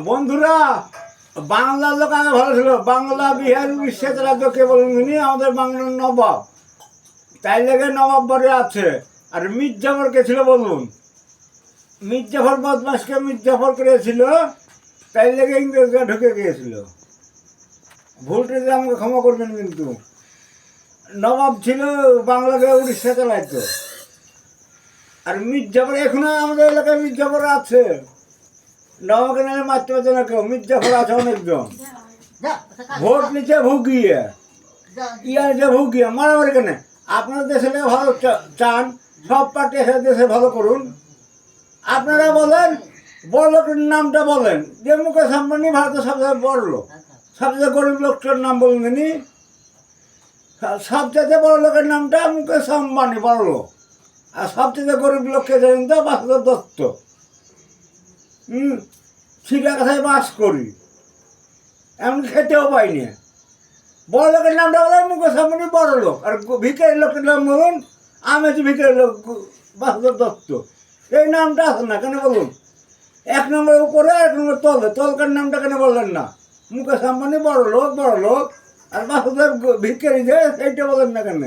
বন্ধুরা, বাংলার লোক আগে ভালো ছিল। বাংলা, বিহার, উড়িষ্যা রাজ্য কে বলুন আমাদের বাংলার নবাব। তাই লেগে নবাব বাড়ি আছে। আর মির্জাফর কে ছিল বলুন? মির্জাফর বদমাসকে মির্জাফর করেছিল, তাই লেগে ইংরেজরা ঢুকে গিয়েছিল। ভুলটা আমাকে ক্ষমা করবেন। কিন্তু নবাব ছিল, বাংলাকে উড়িষ্যা চালাইতো। আর মির্জাফর এখনো আমাদের এলাকায় মির্জাফর আছে। নবাবকে নাহলে মারতে পারতো না কেউ। মির্জাফর আছে অনেকজন। ভোট নিচে ভুগিয়ে নিচে ভুগিয়ে মারামারি কেন? আপনার দেশে ভালো চান, সব পার্টি এসে দেশে ভালো করুন। আপনারা বলেন, বড় লোকের নামটা বলেন। যে মুকেশ আম্বানি ভারতের সবচেয়ে বড় লোক, সবচেয়ে গরিব লোকটার নাম বলুন তিনি। সবচেয়ে বড় লোকের নামটা মুকেশ আম্বানি, বড় লোক। আর সবচেয়ে গরিব লোককে জানেন তো বাসুদেব দত্ত। শিকা কাছায় বাস করি, এমন খেতেও পাইনি। বড় লোকের নামটা বলেন মুকেশ আম্বানি, বড় লোক। আর ভিখারি লোকের নাম বলুন, আমি হচ্ছি ভিখারি লোক, বাসুদেব দত্ত। এই নামটা আছে না কেন বলুন? এক নম্বর উপরে, এক নম্বর তলে। তলকার নামটা কেন বললেন না? মুকেশ আম্বানি বড় লোক, বড় লোক। আর বাসুদেব ভিখারি যে, সেইটা বলেন না কেন?